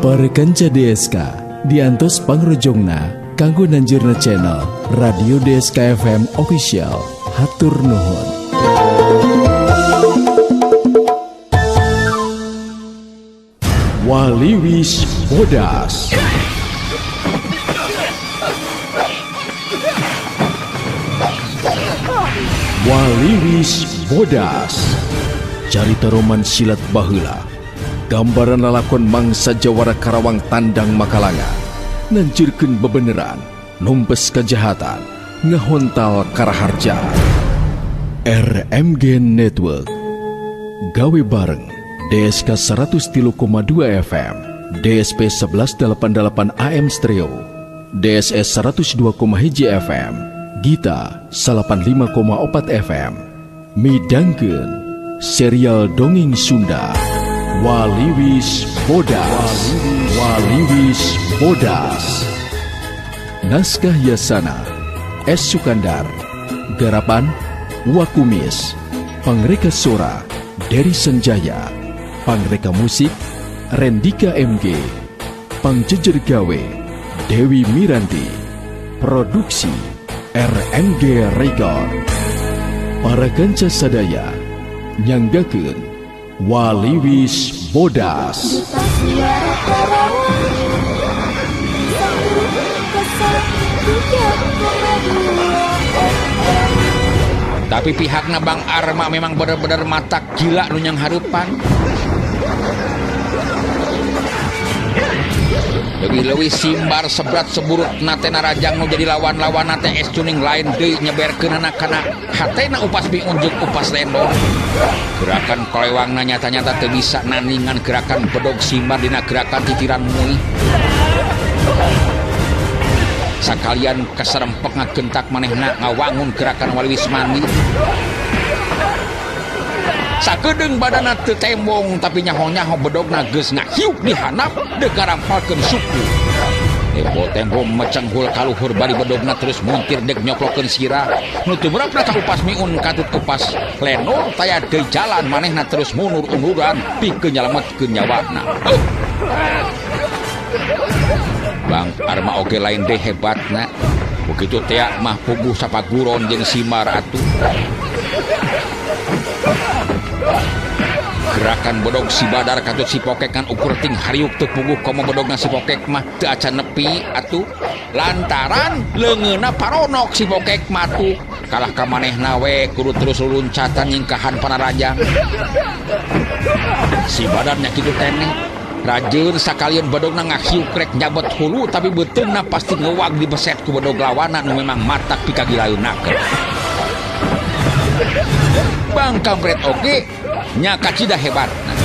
Parekanca DSK diantos pangrojongna kanggo nanjurna channel Radio DSK FM Official. Hatur nuhun. Waliwis Bodas. Waliwis Bodas. Carita roman silat baheula. Gambaran lalakon mangsa Jawara Karawang tandang Makalanga. Nanjurkeun bebeneran, numpes kejahatan, ngehontal karaharja. RMG Network. Gawe bareng DSK 103,2 FM, DSP 1188 AM Stereo, DSS 102,1 FM, Gita 85,4 FM. Midangkeun serial dongeng Sunda. Waliwis Bodas. Waliwis Bodas. Naskah Yasana S. Sukandar. Garapan Wakumis. Pangreka Sora Dery Senjaya. Pangreka musik Rendika MG. Pangjejer gawe Dewi Miranti. Produksi RMG Record. Para kanca sadaya nyanggakeun Waliwis Bodas. Tapi pihakna Bang Arma memang benar-benar mata gila nu nyang hareupan. Lebih-lebih simbar sebrat seburut nate narajang nu jadi lawan-lawan nate es cuning lain deui nyeberkeun anak-anak hatena upas biunjuk upas lendong. Gerakan kolewangna nyata-nyata teu bisa nandingan gerakan bedog simbar dina gerakan titiran mui. Sakalian kaserempek ngagentak manehna ngawangun gerakan Waliwis Mandi. Sakedeung badanna teu tembong tapi nyaho-nyaho bedogna geus ngahiuk dihanap deuk ngarampalkeun suku. Tempo mecenghul kaluhur bari bedogna terus muntir dek nyoklokeun sirah. Nu teu beurapna ka upas miun katut upas lenor taya deui jalan manehna terus mundur-unduran pikeun nyalametkeun nyawana. Bang Arma oge lain deh hebatna. Begitu teh mah puguh sapaguron jeung simar atuh. Gerakan bedog si badar katut si pokek kan ukur ting hariuk teu puguh komo bedogna si pokek mah teu acan nepi atuh. Lantaran leungeunna paronok si pokek mah tuh kalah ka manehna we kudu terus luncatan nyingkahan panarajang. Si badarnya kitu keneh. Rajeun sakalian bedogna ngahiuk rek nyabet hulu tapi beteungna pasti ngewag dibeset ku bedog lawana nu memang matak pikagilaeunakeun. Bang kampret oge nya kacida hebatna.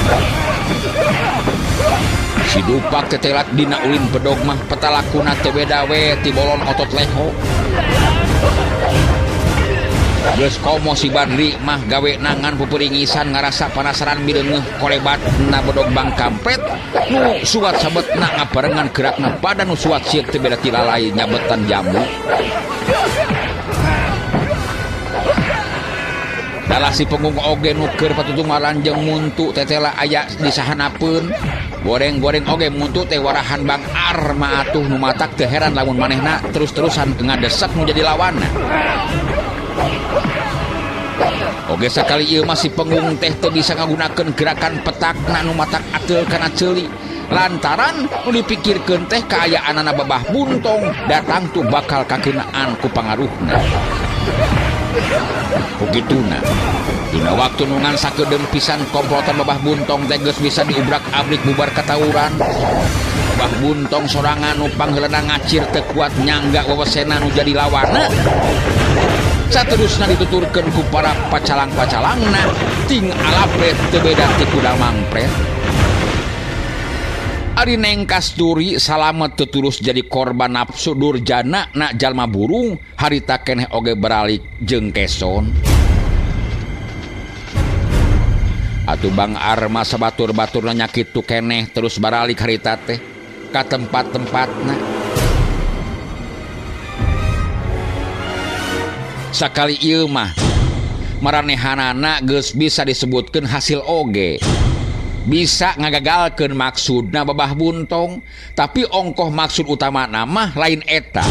Si dupak tetelat dina ulin bedog mah petalakuna teu beda we ti bolon otot leho. Geus komo si Badri mah gawe nangan puperingisan ngarasa panasaran mireungeuh kolebatna bedog Bang kampret nu suat sabetna ngabarengan gerakna badan nu suat sieuk teu beda ti lalai nyabetan jambu. Dalah si punggung oge nu keur patutung maranjeng muntu tetela aya di sahanapeun. Goreng-goreng oge muntu teh warahan Bang Arma atuh nu matak teu heran lamun manehna terus-terusan ngadesek nu jadi lawanna. Oge sakali ieu mah si penggung teh teu bisa ngagunakeun gerakan petakna nu matak ateul kana ceuli. Lantaran nu dipikirkeun teh kaayaanana Babah Buntong datang tuh bakal kakeunaan ku pangaruhna. Begituna dina waktu nungan sakedeung pisan komplotan Babah Buntong teh geus bisa diubrak-abrik bubar katawuran. Babah Buntong sorangan nu pangheulana ngacir teu kuat nyangga wewesena nu jadi lawanna. Saterusna dituturkeun ku para pacalang-pacalangna ting alapret teu beda ti kuda mangpret. Ari Neng Kasturi salamet tutulus jadi korban nafsu durjana na jalma burung harita keneh oge beralik jeung keson. Atuh Bang Arma sabatur-baturna nyakitu keneh terus baralik harita teh ka tempat-tempatna. Sakali ieu mah maranehanana geus bisa disebutkeun hasil oge. bisa ngagagalkeun maksudna Babah Buntong, tapi ongkoh maksud utama nama lain eta.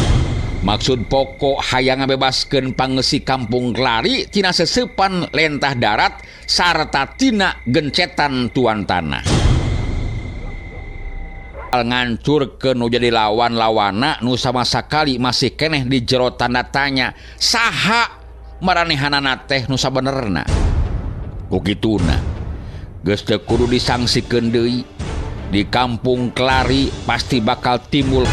Maksud pokok hayang ngabebaskeun pangeusi Kampung Klari tina sesepan lentah darat sarta tina gencetan tuan tanah. Ngancurkeun nu jadi lawan-lawana nu sama sakali masih keneh di jero tanda tanya saha maranehanana teh nu sabenerna. Ku kituna geus teu kudu disangsikeun deui. Di Kampung Klari pasti bakal timbul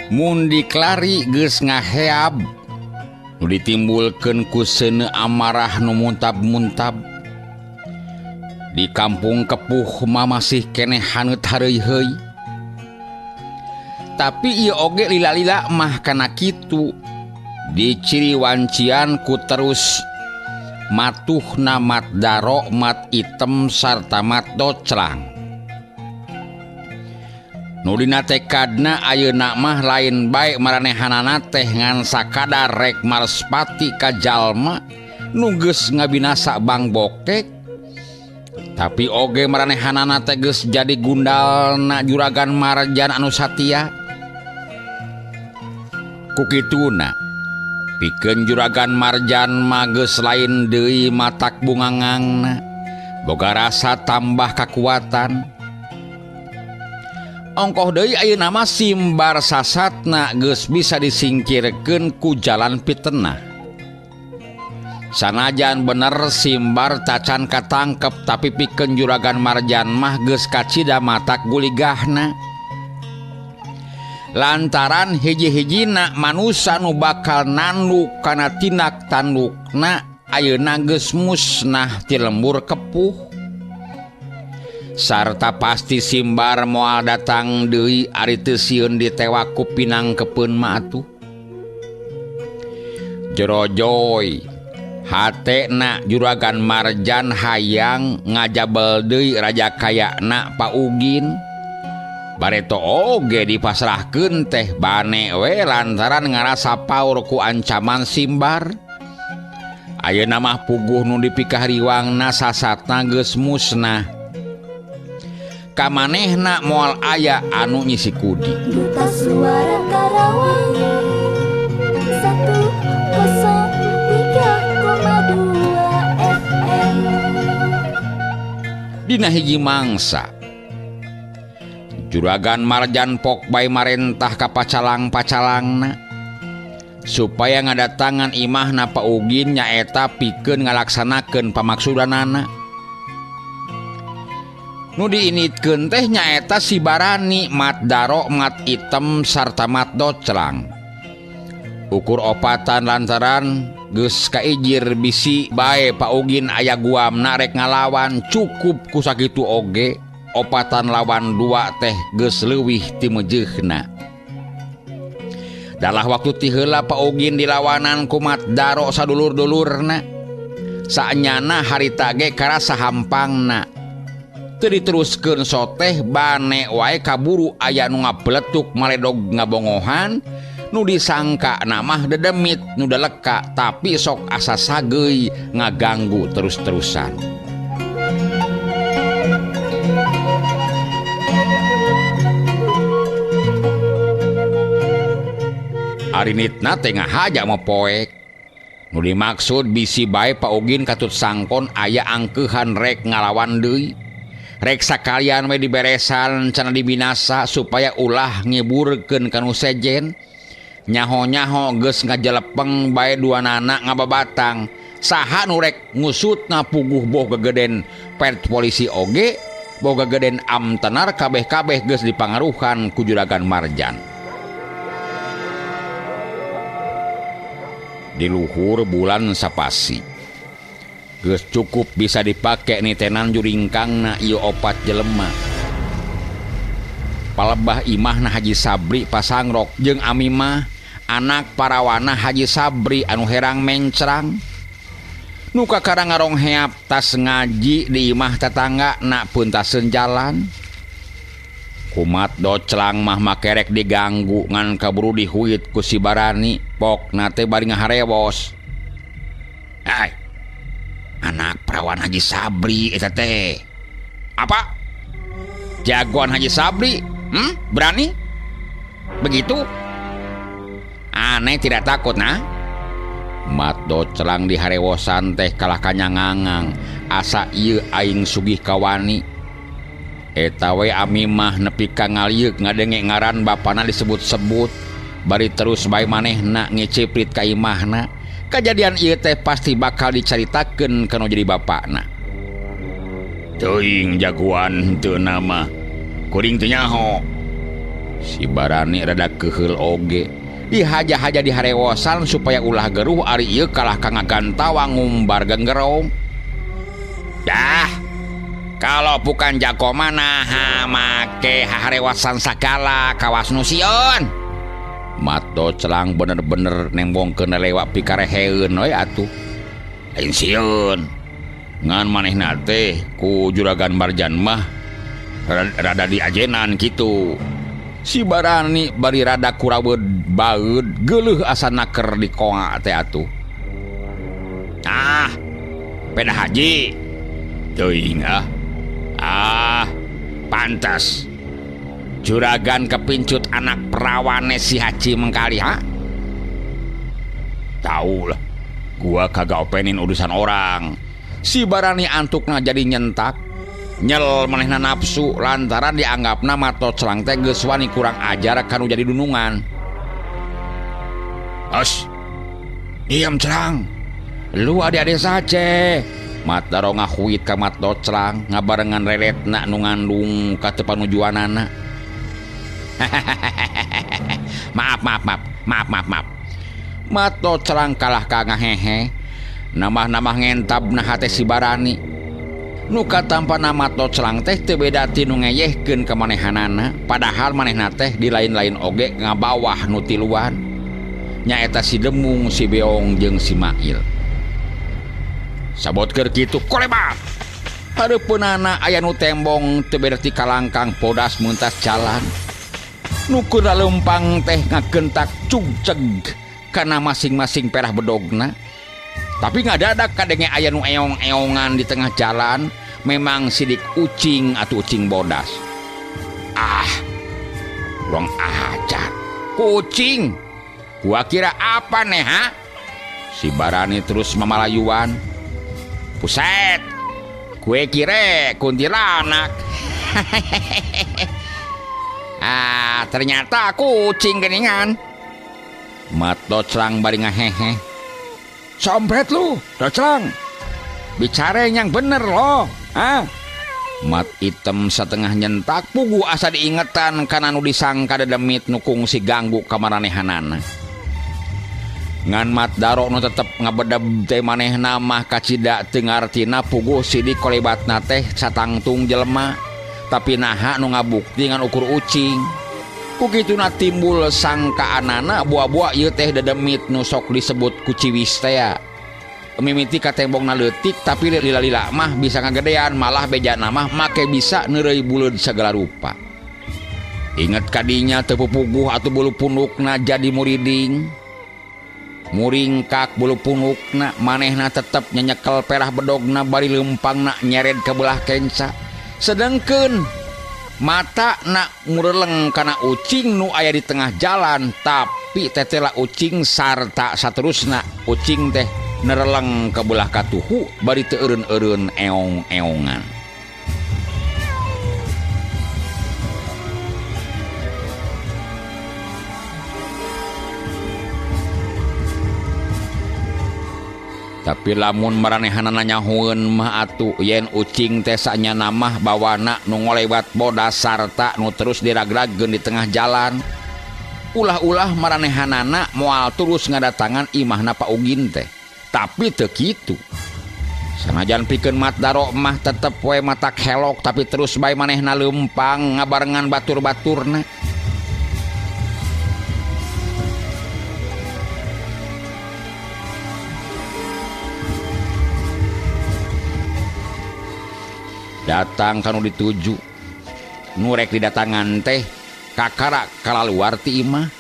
mun di Klari geus ngaheab nu ditimbulkeun ku seuneu amarah nu muntab-muntab. Di Kampung Kepuh mah masih keneh haneut hareuy-heuy. Tapi ieu oge lila-lila mah kana kitu diciriwancian ku terus matuhna mat daro, mat item sarta mat doclang. Nu dina tekadna ayeuna mah lain bae maranehanana teh ngan sakadar rek marspati ka jalma nu geus ngabinasa Bang Bokek, tapi oge maranehanana teh geus jadi gundalna Juragan Marjan anu satia. Ku kituna pikeun Juragan Marjan mah geus lain deui matak bungangangna, boga rasa tambah kakuatan. Ongkoh deui ayeuna mah simbar sasatna geus bisa disingkirkeun ku jalan pitenah. Sanajan bener simbar tacan katangkep, tapi pikeun Juragan Marjan mah geus kacida matak guligahna. Lantaran hiji-hijina manusia nu bakal nanduk kana tindak tandukna ayeuna geus musnah ti lembur Kepuh. Sarta pasti simbar moal datang deui ari teu sieun ditewa ku pinangkepeun mah atuh. Jerojoy hatena Juragan Marjan hayang ngajabel deui raja kayana Pak Ugin. Bareto oge dipasrahkeun teh bane we lantaran ngarasa paur ku ancaman simbar. Ayeuna mah puguh nu dipikahriwangna sasatna geus musnah. Kamanehna moal aya anu nyisi kudi. Duta Suara Karawang 103,2 FM. Dina hiji mangsa Juragan Marjan pok bae marentah ka pacalang-pacalangna supaya ngadatangan imahna Pak Ugin nyaeta pikeun ngalaksanakeun pamaksudanana. Nu diinitkeun teh nyaeta si Barani, mat daro, mat item sarta mat doclang. Ukur opatan lantaran geus kaijir bisi bae Pak Ugin aya guamna rek ngalawan, cukup ku sakitu oge opatan lawan dua teh geus leuwih ti meujeuhna. Dalah waktu ti heula Pak Ugin dilawanan ku mat daro sadulur-dulurna. Saenyana harita ge karasa hampangna. Teu diteruskeun soteh bane wae kaburu aya nu ngapletuk maledog ngabongohan nu disangka namah dedemit nu daleka, tapi sok asa sageuy ngaganggu terus-terusan. Arinitna teh ngahaja mopoek. Nu dimaksud bisi bae Pak Ugin katut sangkon aya angkeuhan rek ngalawan deui. Rek sakalian we diberesan cenah dibinasa supaya ulah ngiburkeun kanu sejen. Nyaho-nyaho geus ngajelepeng bae duanana ngababatang. Saha nu rek ngusutna puguh boh gegeden pert polisi oge, boh gegeden amtenar kabeh-kabeh geus dipangaruhan ku Juragan Marjan. Di luhur bulan Sapasi geus cukup bisa dipake nitenan juringkangna ieu opat jelema. Palebah imahna Haji Sabri pasangrok jeung Amimah anak parawana Haji Sabri anu herang mencrang. Nu kakara ngarong heap tas ngaji di imah tetanggana puntaseun jalan. kumat doclang mah makerek diganggu ngan kaburu dihuit ku si Barani pok nate bari ngaharewos. Hai, anak perawan Haji Sabri eta teh. Apa? Jagoan Haji Sabri? Berani? Begitu? Aneh tidak takut nah? Mat doclang di harewosan teh kalah kanyangangang asa ieu aing sugih kawani. Eta we ami mah nepi ka ngaliuk ngadenge ngaran bapana disebut-sebut bari terus bae manehna ngeciprit ka imahna. Kejadian ieu teh pasti bakal dicaritakeun kana jadi bapakna. Teuing jagoan teu nama kuring teu nyaho. Si Barani rada keheul oge. Dihaja-haja di harewosan supaya ulah geruh ari ieu kalah ka ngagantawang ngumbar genggerong. Dah, kalau bukan jago mana make harewasan sagala kawas nusion. Mat doclang bener-bener nembongkeun lewat pikareheun we atuh. Lain sieun. Ngan manehna teh ku juragan Marjan mah rada diajenan kitu. Si Barani bari rada kurabeud baeud geuleuh asana keur dikonga teh atuh. Peda haji teuing pantas juragan kepincut anak perawane si Haji mengkali Tahu lah, gua kagak openin urusan orang. Si Barani antukna jadi nyentak nyel manehna nafsu lantaran dianggapna Mat doclang teh geus wani kurang ajar kanu jadi dunungan. Diam Celang, lu ade-ade saja. Mat Daro ngahuit ka Mat doclang ngabarengan reretna nu ngandung ka teu panujuanana. Maaf. Mat doclang kalah ka ngahehe namah-namah ngentabna hate si Barani. Nu katampana Mat doclang teh teu beda ti nu ngeyehkeun ka manehanana, padahal manehna teh di lain-lain oge ngabawah nu tiluan. Nyaeta si Demung, si Beong jeung si Mail. Sabot keur kitu kolebat. Hareupeunana aya nu tembong teu beda ti kalangkang podas muntas jalan. Nu keur leumpang teh ngagentak cugceg kana masing-masing perah bedogna. Tapi ngadadak kadenge aya nu eong-eongan di tengah jalan, memang sidik ucing atau ucing bodas. Kurang ajar. Kucing. Gua kira apa nih Si Barani terus memalayuan. Puset. Kue kira kuntilanak. Ternyata kucing geningan. Mat doclang bari ngahehe. Sompret lu, doclang. Bicara yang bener loh. Mat item setengah nyentak pugu asa diingetan kana nu disangka dedemit nu kungsi ganggu kamaranehanana. Ngan Mat Daro nu tetep ngabedeb teh manehna mah kacida teu ngartina pugu sidik kolebatna teh satangtung jelema, tapi naha nu ngabukti ngan ukur ucing. Kukituna timbul sangkaanana buah-buah ieu teh dedemit nu sok disebut ku ciwis teh. Mimiti ka tembongna leutik tapi lila-lila mah bisa ngagedean, malah bejana mah make bisa neureuy buleud sagala rupa. Inget kadinya teu pupuguh atuh bulu punukna jadi muriding. Muringkak bulu punukna manehna tetep nyenyekel perah bedogna bari leumpangna nyered ka belah kenca. Sedengkeun mata nak ngureleng kana ucing nu aya di tengah jalan, tapi tetela ucing sarta saterusna ucing teh nereleng ke belah katuhu bari teu eureun-eureun eong-eongan. Tapi lamun maranehanana nyahoeun mah atuh yen ucing teh sanyana mah bawana nu ngolewat bodas sarta nu terus diragragkeun di tengah jalan. Ulah-ulah maranehanana moal terus ngadatangan imahna Pak Ugin teh. Tapi teu kitu. Sanajan pikeun Mat Daro mah tetep we matak helok tapi terus bae manehna leumpang ngabarengan batur-baturna. Datang kanu dituju. nurek didatangan teh kakara kalaluar ti imah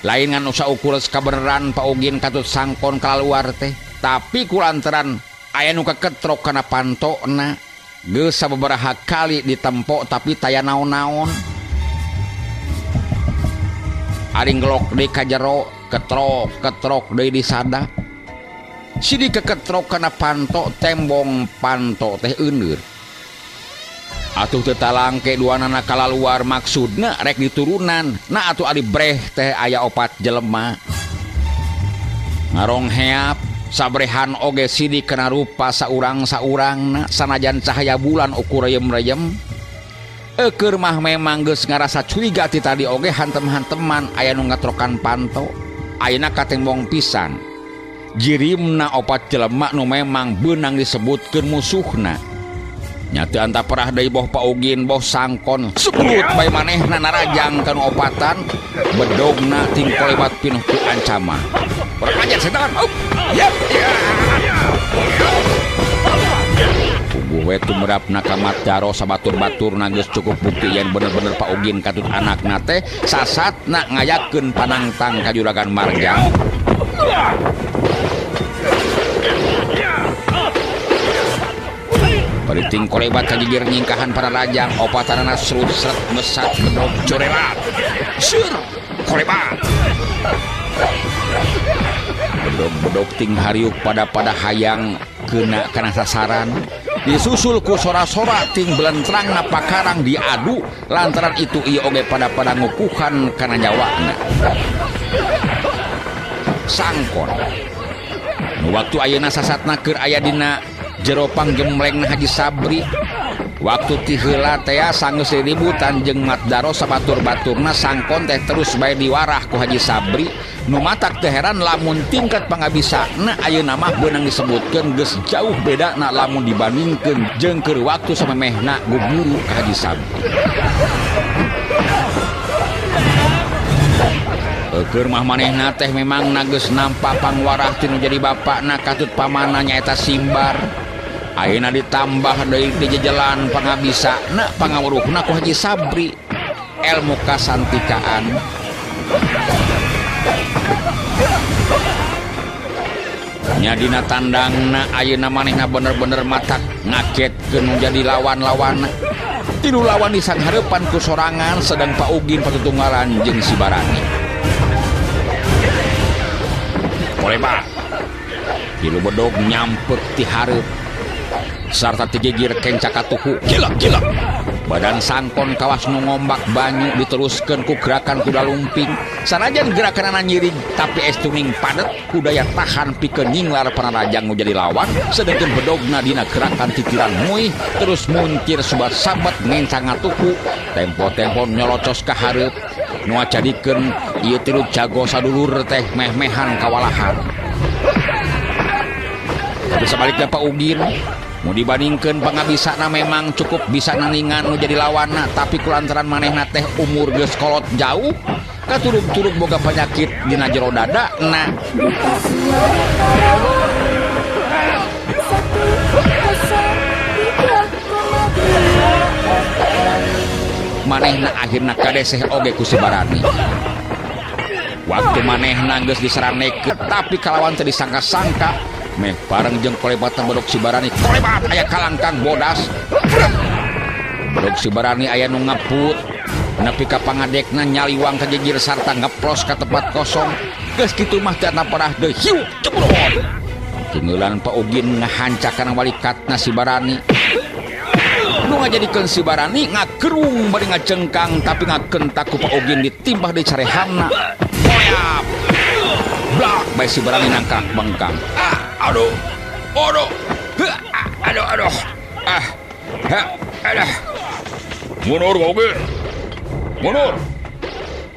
lain ngan usaha ukur kabeneran paugin katut sangkon kalaluar teh tapi kulantaran aya nu keketrok kana pantona geus sababaraha kali ditempo tapi taya naon-naon ari ngelok deui ka jero ketrok deui di sada sidi keketrok kana panto tembong panto teh euneur atuh teu talangke duanana kalaluar maksudna rek diturunan nah atuh ari breh teh aya 4 jelema ngarong heap sabrehan oge sidi kena rupa saurang-saurangna sanajan cahaya bulan ukur reyem-reyem keur mah memang geus ngarasa curiga ti tadi oge hantem-hanteman aya nu ngatrokan panto ayeuna katembong pisan jirimna 4 jelema nu memang beunang disebutkeun musuhna nyata anta perah dari boh paugin boh sangkon sebut bae manehna narajang kanu opatan bedogna ting kolebat pinuh ku ancaman urang ajar setan ya puguh we tumrapna ka matdaro sabatur-baturna geus cukup bukti yen bener-bener paugin katut anakna teh sasatna ngayakeun panangtang ka juragan marjang Pariting kolebat kagigir nyingkahan para rajang opatanana serut seret mesat bedog corelat sur kolebat bedog ting hariuk pada hayang kena kana sasaran disusul ku sora-sora ting belentrang na pakarang diadu lantaran itu ieu oge pada ngukuhan kana nyawana sangkon nu waktu ayeuna sasatna keur aya dina jero panggemleng Haji Sabri waktu ti heula teh sanggeus ributan jeung matdaro sabatur-baturna sangkon teh terus bae diwarah ku Haji Sabri nu matak teh heran lamun tingkat pangabisana ayeuna mah beunang disebutkeun geus jauh bedana lamun dibandingkeun jeung keur waktu samemehna guguru ka Haji Sabri keur mah manehna teh memang geus nampa pangwarah tinu jadi bapakna katut pamanna nyaeta Simbar ayeuna ditambah deui di jajalan pangabisana pangawruhna ku Haji Sabri ilmu kasantikaan nya dina tandangna ayeuna manehna bener-bener matak ngagetkeun jadi lawan-lawanna tilu lawan disanghareupan ku sorangan sedang paugin patutunggalan jeung si Barani kolebat tilu bedog nyampet ti hareup sarta tigigir kencaka tuhu gila badan sangkon kawas nu ngombak banyu diteruskeun ku gerakan kuda lumping sanajan gerakanana nyirig tapi estuning padet kudaya tahan pikeun nyinglar panarajang nu jadi lawan sedengkeun bedogna dina gerakan titiran muih terus muncir subat sabat ngencang tuhu tempo-tempo nyolocos ka hareup nu acadikeun ieu tilu jago sadulur teh meh-mehan kawalahan tapi sebaliknya Pak Ugin mau dibandingkan pangabisana memang cukup bisa naningan nu jadi lawanna tapi kulantaran manehna teh umur geus kolot jauh katurug-turug boga penyakit dina jero dada nah manehna akhirna kadeseh oge ku si Barani waktu manehna geus disaranekeun tapi kalawan teu disangka-sangka meh bareng jeung kolebatan bedog si Barani kolebat aya kalangkang bodas bedog si Barani aya nu ngaput nepi ka pangadekna nyaliwang ka gegir sarta ngeplos ka tempat kosong geus kitu mah teh parah deui hiu cebrot tingeulan Pak Ugin ngahancakan walikatna si Barani nu ngajadikeun si Barani ngagerung bari ngacengkang tapi ngakentak ku Pak Ugin ditimbah deui carehanna koyap blak bae si Barani nangkak bengkang aduh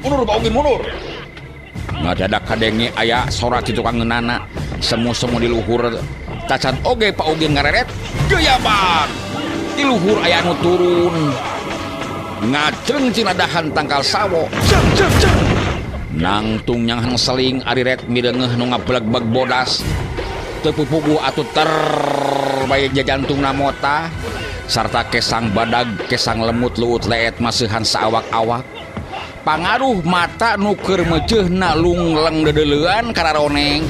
mundur Pak Ugin mundur ngadadak kadenge aya sorat itu kangeunana semu-semu di luhur tacan oge Pak Ugin ngareret geuyabang di luhur aya nu turun ngajeng cina dahan tangkal sawo nangtung nyang hangseling ari ret mireungeuh nu ngableg-beg bodas teu pupugu atuh ter bae jantungna mota sarta kesang badag kesang lemut luut leet masihan saawak-awak pangaruh mata nuker mejehna lungleng dedelean kararoneng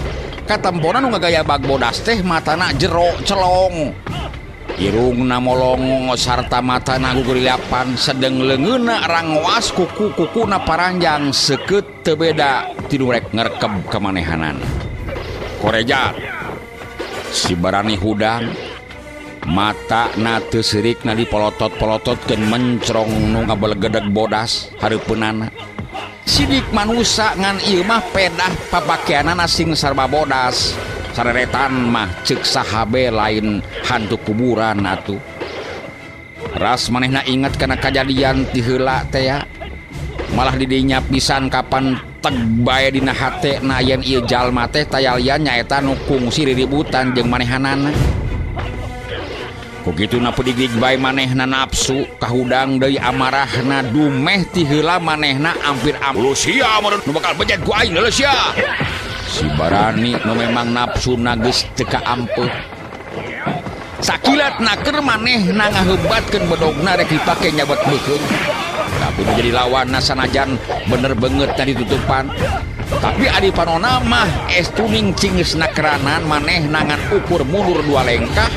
katempona nu ngagaya bag bodas teh matana jero celong irungna molong sarta matana gugurilapan sedeng leungeuna rangoas kuku-kukuna paranjang seukeut teu beda tilu rek ngerekeb kamanehanan korejat si barani hudang mata na teu seurik na dipolotot-polototkeun mencrong nu ngabelegedeg bodas hareupeunana sidik manusa ngan ieu mah pedah papakeanana sing sarba bodas sareretan mah ceuk sahabe lain hantu kuburan atuh ras manehna inget kana kajadian ti heula teh ya malah di dinya pisan kapan teg bae dina hatena yen ieu jalma teh tayalian nyaeta nu kungsi riributan jeung manehanana kukitu na pedigig bae manehna nafsu kahudang deui amarahna dumeh ti heula manehna ampir lu sia nu bakal bejet ku aing lu sia si barani nu memang nafsuna geus teu kaampeuh sakilat naker manehna ngahebatkeun bedogna rek dipake nyabat beukeung tapi menjadi lawanna sanajan bener beungeut na ditutupan tapi adi panona mah estuning cingeus nakeranan maneh nangan ukur mundur dua lengkah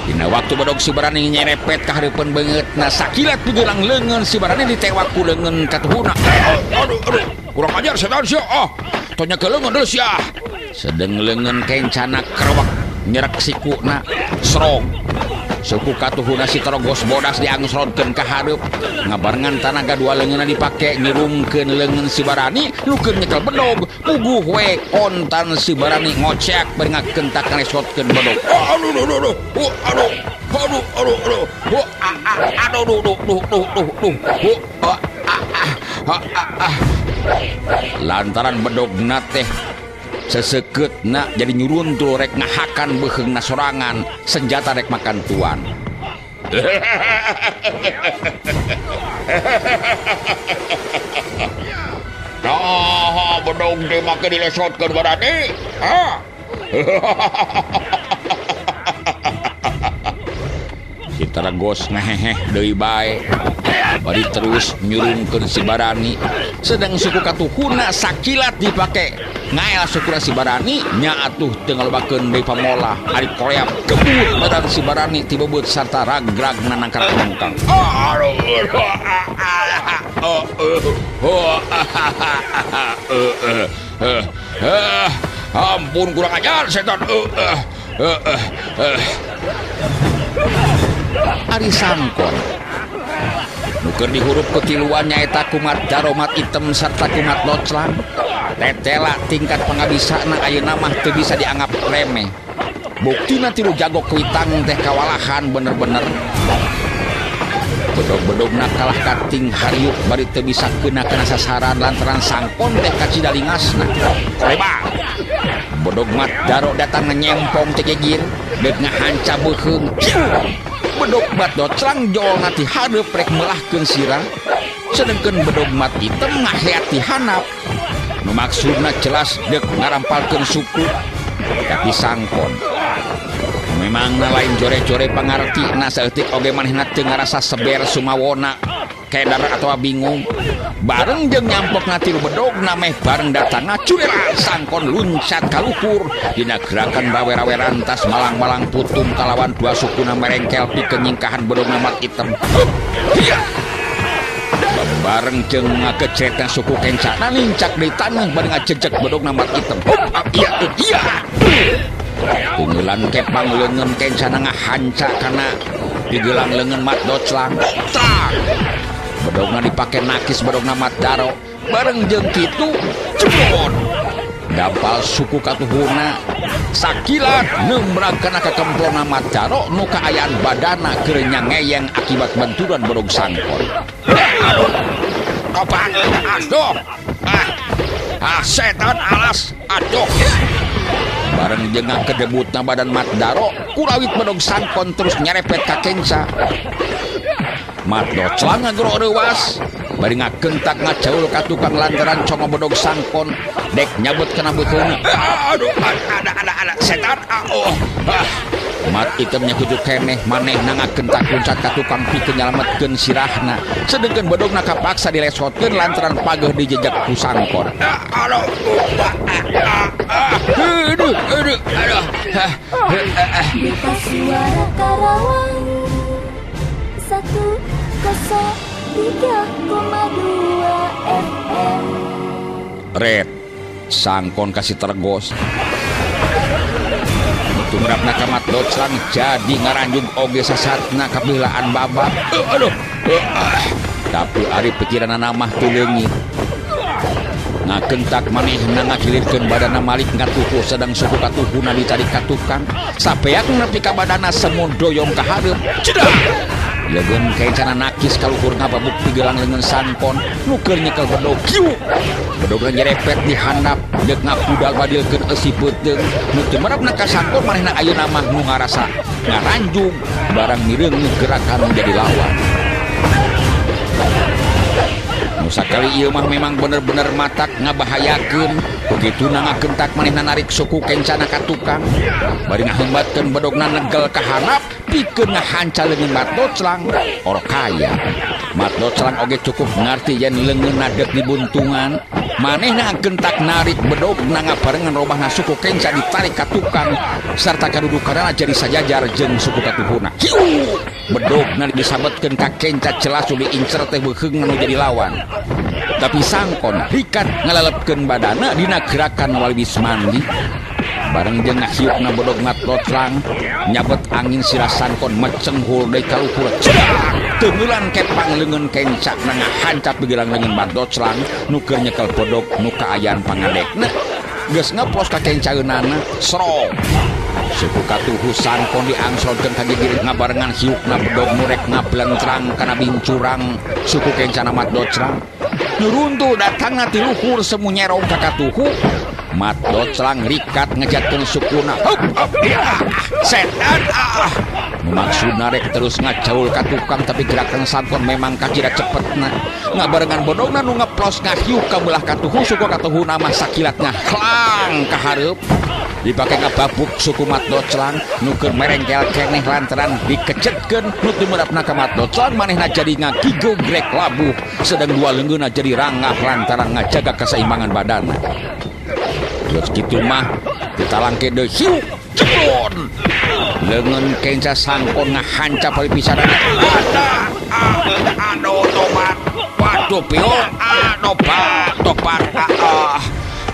dina waktu bedog si barani nyerepet ka hareupeun beungeutna sakilat pigeurang leungeun si barani ditewak ku leungeun katuhuna aduh kurang ajar setan sia tonya ke leungeun deuleu sia sedeng leungeun kencana kerewak nyerek sikuna srog suku katuhuna si terogos bodas diangsrodkeun ka hareup ngabarengan tanaga dua leungeunna dipake ngirungkeun leungeun si barani nu keur nyekel bedog puguh we kontan si barani ngocek bari ngakentak ngalesotkeun bedog lantaran bedogna teh sesekeutna jadi nyuruntul rek ngahakan beuheungna sorangan senjata rek makan tuan nah bedog teh make dilesotkeun barani si taragos ngeheh deui bae bari terus nyurungkeun si barani sedang suku katuhuna sakilat dipake ngael sukuna si barani nya atuh teu ngalobakeun deui pamolah ari koreap kebut badan si barani ti bebeut sarta ragrag nanangkar tongkang ampun kurang ajar setan ari sangkon nuker dihurup ketiluan nyaeta kumat daromat item sarta kumat loclang tetela tingkat pangabisana ayeuna mah teu bisa dianggap remeh buktina tilu jago kuitang teh kawalahan bener-bener bedog-bedogna kalah kating hariuk bari teu bisa keuna kana sasaran lantaran sangkon teh kacidalingasna koreba bedog mat daro datang nyempong cegegir deuk ngahanca beuheung bedog mat doclang jolna ti hareup rek meulahkeun sirah sedengkeun bedog mat item ngaheat ti hanap nu maksudna jelas deuk ngarampalkeun suku tapi sangkon memang lain jore-jore pangarti na saeutik oge manehna teu ngarasa seber sumawona kedar atau bingung bareng jeung nyampokna tilu bedogna meh bareng datangna curela sangkon luncat kaluhur dina gerakan rawe-rawe rantas malang-malang putum kalawan dua sukuna merengkel pikeun nyingkahan bedogna mat item bareng jeung ngakecretna suku kencana lincak deui taneuh bari ngajejeg bedogna mat item iya tunggulan kepang leungeun kencana ngahanca kana digelang leungeun mat doclang tak bedogna dipake nakis bedogna mat daro bareng jeung kitu cepot dampal suku katuhuna sakilat nembrag kana kakemplona mat daro nu kaayaan badana keur nyangeyeng akibat benturan bedog sangkon aduh topan aduh setan alas aduh bareng jeung kedebutna badan mat daro kurawit bedog sangkon terus nyerepet ka kenca mat doclang ngagro reuwas bari ngakentak ngacaul ka tukang lantaran congo bodog sangkon dek nyabut kena bekeuna. Aduh, ada setan. Mat itemnya kudu keneh manehna ngakentak puncak ka tukang pikeun nyalametkeun sirahna. Sedengkeun bodogna kapaksa dilesotkeun lantaran pageuh dijejak ku sangkon. Aduh. Kita Suara Karawang 103,2 FM. Red sangkon kasih tergos. Tumrapna ka Mat Doclang jadi ngaranjung oge sasatna kapilaan babak. Tapi ari pikiranna mah teu leungit. Ngakentak manehna ngakilirkeun badanna Malik ngatuhu sedang suku katuhuna ditarik ka tukang. Sapeak nepi ka badanna semua doyong ka hareup. Cedak. Yeun kencana nakis kaluhur ngababuk pigelang leungeun sangkon nu keur nyekel bedog. Bedogna nyerepet di handap deuk ngapudal badilkeun eusi peuteung. Nu teu merepna ka sangkon manehna ayeuna mah nu ngarasa ngaranjung barang mireung gerakan jadi lawan. Sakali ieu mah memang bener-bener matak ngabahayakeun. Begitu ngakentak manehna narik suku kencana ka tukang. Bari ngahembatkeun bedogna negel ka handap pikeun ngahancal leungeun Mat Doclang. Or kaya Mat Doclang oge cukup ngarti yen leungeunna deuk dibuntungan. Manehna ngakentak narik bedogna ngabarengan robahna suku kenca ditarik ka tukang sarta kadudukanna jadi sajajar jeung suku katuhuna. Hiu! Bedogna disabetkeun ka kenca celasu diincer teh beuheung anu jadi lawan. Tapi sangkon rikat ngalelepkeun badana dina gerakan walibis mandi. Bareng jeung ngahiupna bodog Mat Doclang nyabet angin sirah sangkon mecenghul deui kaluhur. Teungulan kepang leungeun kenca ngahancap pigelang leungeun Mat Doclang nu keur nyekel bodog nu kaayaan pangadekna. Geus ngeplos ka kencaeunana srong. Suku katuhu sangkon diangsolkeun ka gigir ngabarengan hiupna bedog nu rek ngablentrang kana bincurang suku kencana Mat Doclang. Nuruntuh datangna ti luhur semu nyerong ka katuhu. Mat Doclang rikat ngejatkeun sukuna. Setan. Maksudna rek terus ngacaul ka tukang tapi gerakan sangkon memang kacida cepetna. Ngabarengan bodogna nu ngeplos ngahiup ka belah katuhu suku katuhuna mah sakilatna klang ka hareup. Dipake ngababuk suku Mat Doclang nu keur merengkel keneh lantaran dikecetkeun nu teu meurapna ka Mat Doclang manehna jadi ngagigogrek labuh sedang dua leungeunna jadi rangah lantaran ngajaga keseimbangan badanna. Geus kitu mah ditalangke deui hiu cepon. Leungeun kenca sangkon ngahancap ari pisanana. Aduh tobat. Waduh pion. Tobat.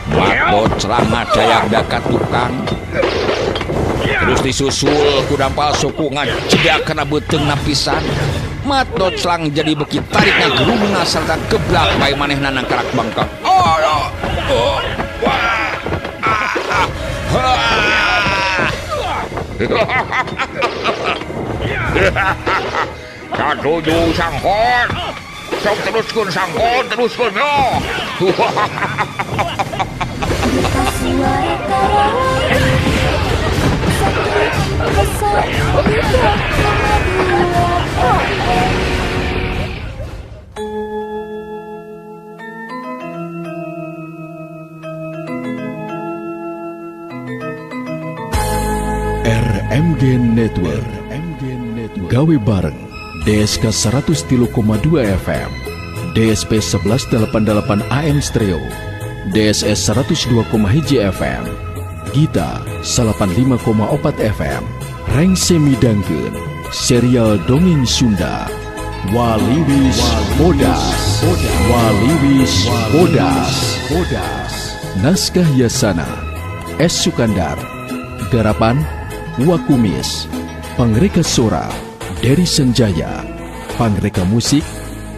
Mat Doclang ngadayak ka tukang. Terus disusul ku dampal suku ngajedak kana beuteungna pisan. Mat Doclang jadi beki tarik ngagerungna sarta geblak bae manehna nangkarak bangka. Katuju sangkon. Sok teruskeun sangkon teruskeun yo. Kita Suara Karawang 103,2 FM. RMG Network. Gawe bareng DSK 103,2 FM, DSP 1188 AM Stereo, DSS 102,1 FM, Gita 85,4 FM, Rengse midangkeun serial dongeng Sunda, Waliwis Bodas. Waliwis Bodas. Naskah Yasana S. Sukandar. Garapan Wakumis. Pangreka Sora Dery Senjaya. Pangreka Musik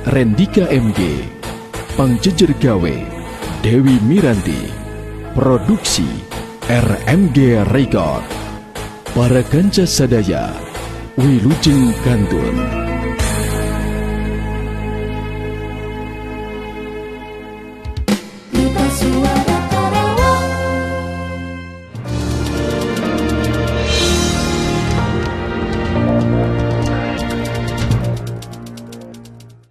Rendika MG. Pangjejer Gawe Dewi Miranti. Produksi RMG Record. Para kanca sadaya Wilujeng Kantun. Kita Suara